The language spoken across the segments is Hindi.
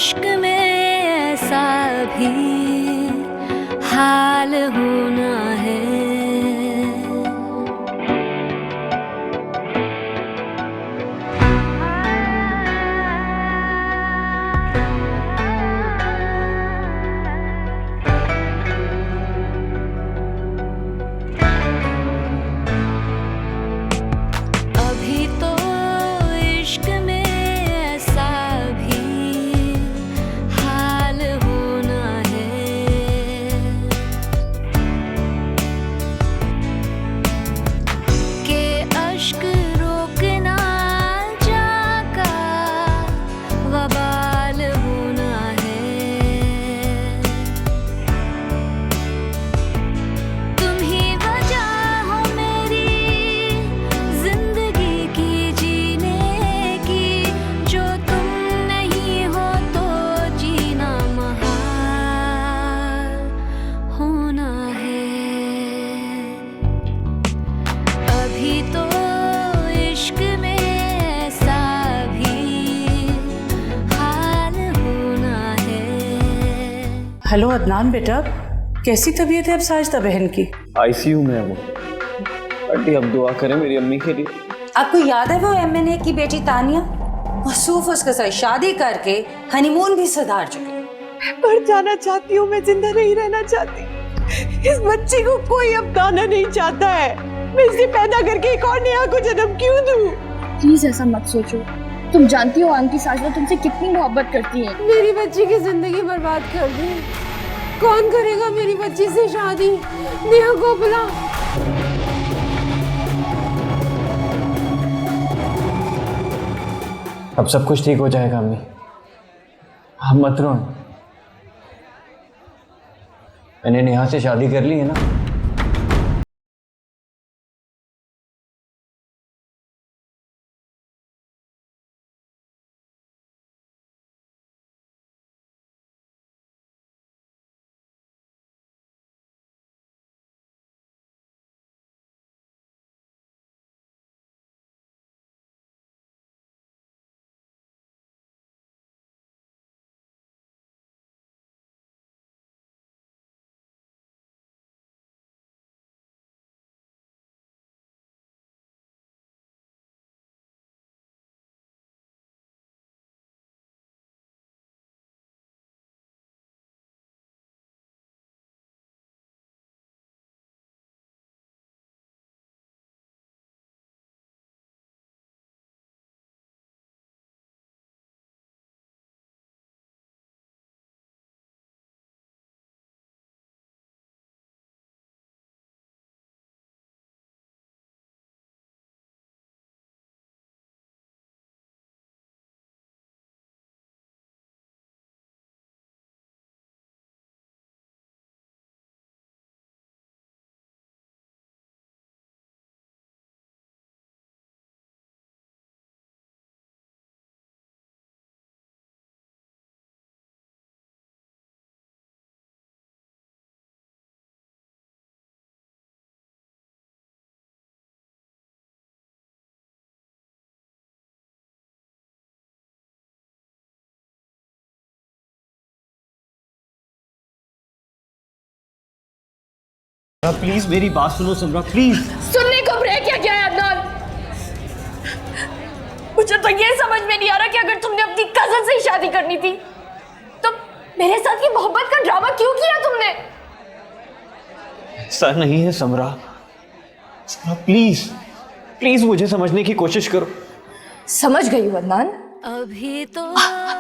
इश्क में ऐसा भी हाल होना है। अभी तो इश्क में ऐसा भी हाल होना है कि अश्क रोकना जाका वबाल होना है। तुम ही वजह हो मेरी जिंदगी की जीने की, जो तुम नहीं हो तो जीना महाल होना है। अभी तो इश्क में ऐसा भी हाल होना है। हेलो अदनान बेटा, कैसी तबीयत है अब साजिदा बहन की? आईसीयू में है वो। आंटी अब दुआ करें मेरी अम्मी के लिए। आपको याद है वो एमएनए की बेटी तानिया? मसूफ उसके साथ शादी करके हनीमून भी सुधार चुकी। मर जाना चाहती हूँ, मैं जिंदा नहीं रहना चाहती। इस बच्ची को कोई अपनाना नहीं चाहता है। मैं इसे पैदा करके एक और नेहा को जन्म क्यों दूँ? प्लीज ऐसा मत सोचो। तुम जानती हो आंटी साजिदा तुमसे कितनी मोहब्बत करती हैं। मेरी बच्ची की जिंदगी बर्बाद कर दी। कौन करेगा मेरी बच्ची से शादी? नेहा को बुला। अब सब कुछ ठीक हो जाएगा अम्मी, हम मत रो। मैंने नेहा से शादी कर ली है ना। प्लीज मेरी बात सुनो समरा, प्लीज। सुनने को रह क्या गया है अदनान? मुझे तो ये समझ में नहीं आ रहा कि अगर तुमने अपनी कजन से ही शादी करनी थी तो मेरे साथ ये मोहब्बत का ड्रामा क्यों किया तुमने? ऐसा नहीं है समरा, प्लीज प्लीज मुझे समझने की कोशिश करो। समझ गई हूँ अदनान, अभी तो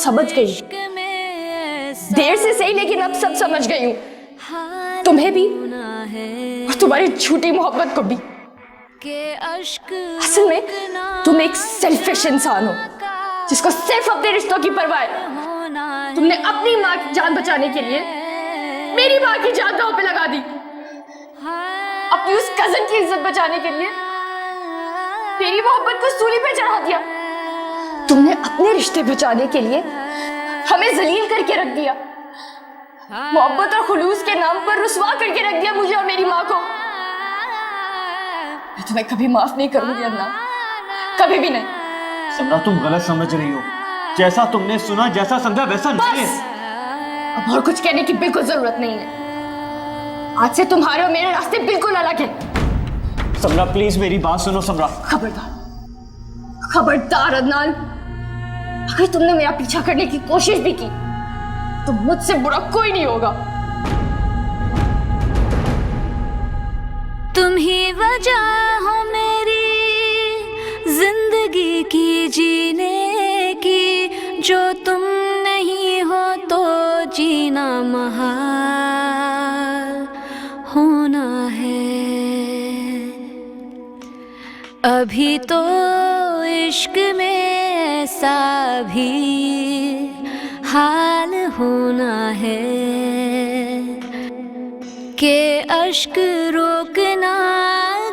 समझ गई। इश्क में ऐसा देर से सही लेकिन अब सब समझ गई हूँ। हाल तुम्हें भी होना है और तुम्हारी झूठी मोहब्बत को भी। कि अश्क असल में तुम एक सेल्फिश इंसान हो जिसको सिर्फ अपने रिश्तों की परवाह है। होना है। तुमने अपनी माँ की जान बचाने के लिए मेरी माँ की जान दांव पे लगा दी। अपनी उस कजन की इज्जत बचाने के लिए मेरी मोहब्बत को सूली पे चढ़ा दिया। तुमने अपने रिश्ते बचाने के लिए हमें जलील करके रख दिया। मोहब्बत और खुलूस के नाम पर रुसवा करके रख दिया मुझे और मेरी माँ को। मैं तुम्हें कभी माफ नहीं करूंगी अदनान, कभी भी नहीं। समरा तुम गलत समझ रही हो। जैसा तुमने सुना, जैसा समझा वैसा नहीं है। अब और कुछ कहने की बिल्कुल जरूरत नहीं है। आज से तुम्हारे और मेरे रास्ते बिल्कुल अलग हैं। समरा प्लीज मेरी बात सुनो समरा। खबरदार, खबरदार अदनान, अगर तुमने मेरा पीछा करने की कोशिश भी की तो मुझसे बुरा कोई नहीं होगा। तुम ही वजह हो मेरी जिंदगी की जीने की, जो तुम नहीं हो तो जीना महाल होना है। अभी तो इश्क में ऐसा भी हाल होना है कि अश्क रोकना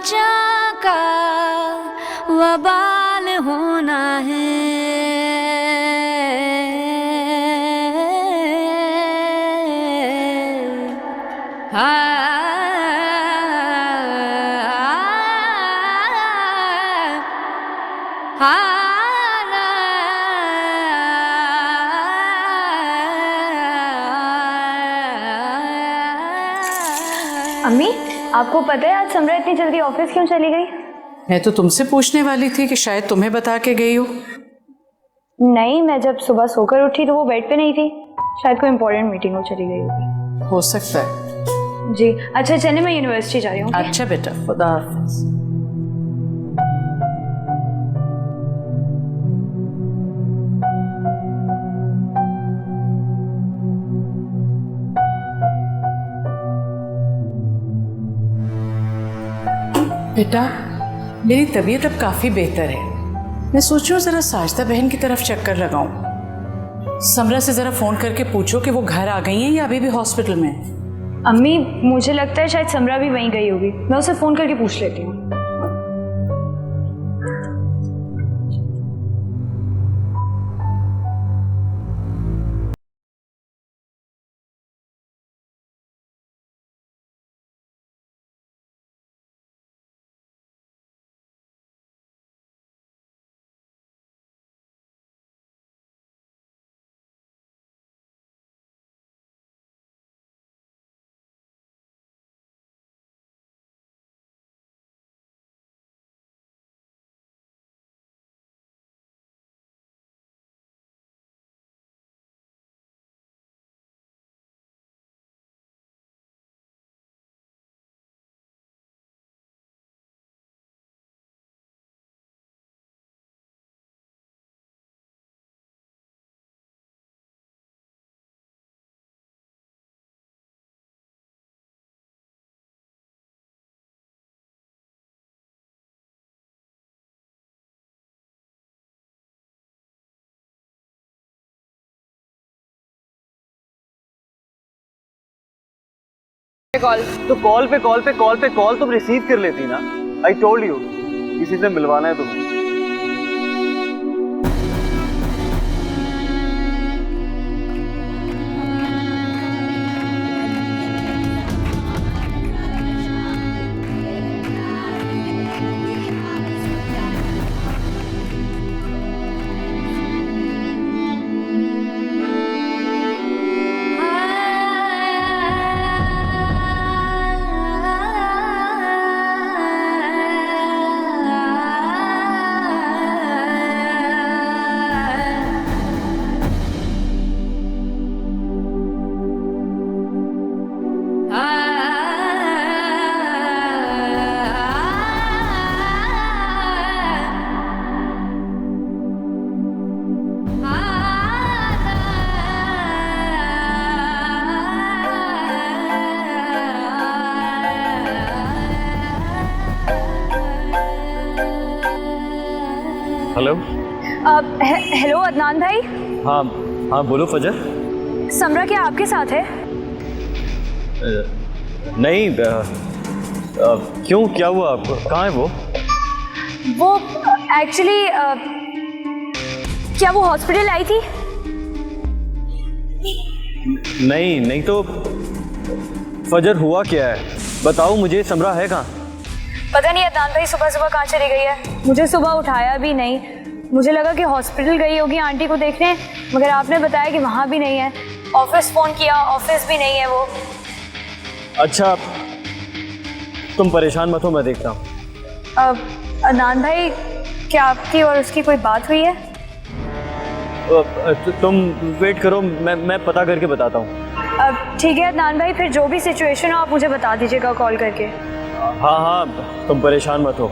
जाका वबाल होना है। अम्मी, आपको पता है आज समरा इतनी जल्दी ऑफिस क्यों चली गई? मैं तो तुमसे पूछने वाली थी कि शायद तुम्हें बता के गई हो। नहीं, मैं जब सुबह सोकर उठी तो वो बेड पे नहीं थी। शायद कोई इंपॉर्टेंट मीटिंग हो चली गई होगी। हो सकता है। जी अच्छा, चलिए मैं यूनिवर्सिटी जा रही हूँ। अच्छा बेटा, खुदा हाफिज। बेटा, मेरी तबीयत अब काफ़ी बेहतर है। मैं सोच रही हूँ ज़रा साजिदा बहन की तरफ चक्कर लगाऊं। समरा से ज़रा फ़ोन करके पूछो कि वो घर आ गई हैं या अभी भी हॉस्पिटल में। अम्मी, मुझे लगता है शायद समरा भी वहीं गई होगी। मैं उसे फ़ोन करके पूछ लेती हूँ। तो कॉल पे कॉल तुम रिसीव कर लेती ना। आई टोल्ड यू किसी से मिलवाना है तुम्हें। हेलो। हेलो अदनान भाई। हाँ हाँ बोलो फजर। समरा क्या आपके साथ है? नहीं क्यों, क्या हुआ आपको? कहाँ है वो एक्चुअली क्या वो हॉस्पिटल आई थी? नहीं तो फजर हुआ क्या है, बताओ मुझे। समरा है कहाँ? पता नहीं अदनान भाई, सुबह सुबह कहाँ चली गई है। मुझे सुबह उठाया भी नहीं, मुझे लगा कि हॉस्पिटल गई होगी आंटी को देखने, मगर आपने बताया कि वहाँ भी नहीं है। ऑफिस फ़ोन किया, ऑफिस भी नहीं है वो। अच्छा तुम परेशान मत हो, मैं देखता हूँ। अदनान भाई, क्या आपकी और उसकी कोई बात हुई है? तुम वेट करो, मैं पता करके बताता हूँ। ठीक है अदनान भाई, फिर जो भी सिचुएशन हो आप मुझे बता दीजिएगा कॉल करके। हाँ हाँ, तुम परेशान मत हो।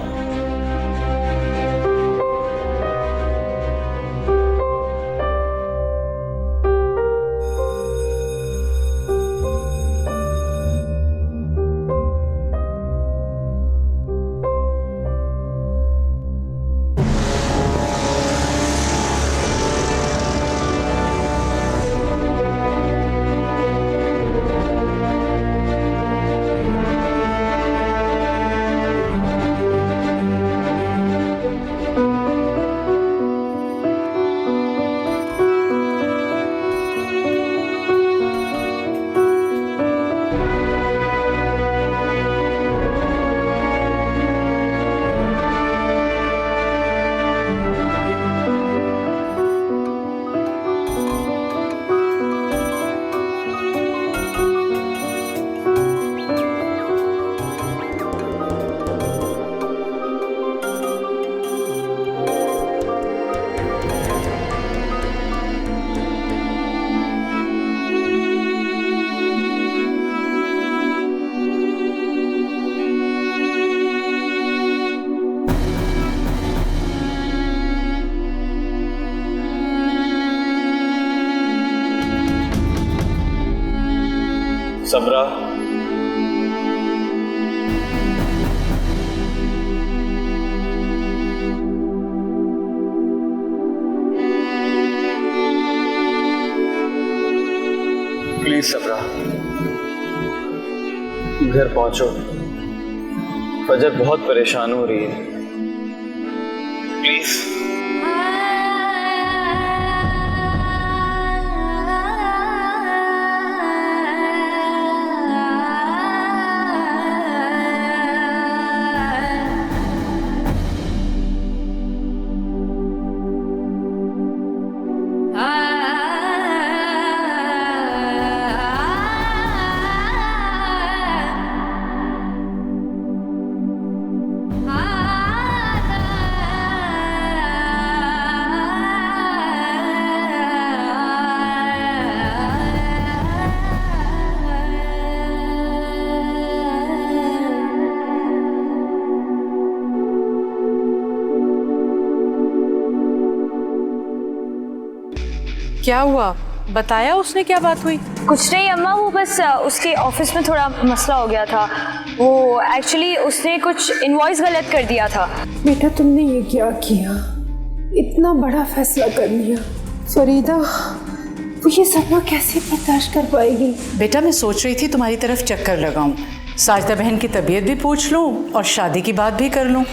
समरा, प्लीज समरा, घर पहुंचो। फजर बहुत परेशान हो रही है, प्लीज। क्या हुआ, बताया उसने क्या बात हुई? कुछ नहीं अम्मा, वो बस उसके ऑफिस में थोड़ा मसला हो गया था। वो एक्चुअली उसने कुछ इनवॉइस गलत कर दिया था। बेटा तुमने ये क्या किया, इतना बड़ा फैसला कर लिया। फरीदा वो ये सदमा कैसे बर्दाश्त कर पाएगी? बेटा मैं सोच रही थी तुम्हारी तरफ चक्कर लगाऊं, साजिदा बहन की तबीयत भी पूछ लूं और शादी की बात भी कर लूं।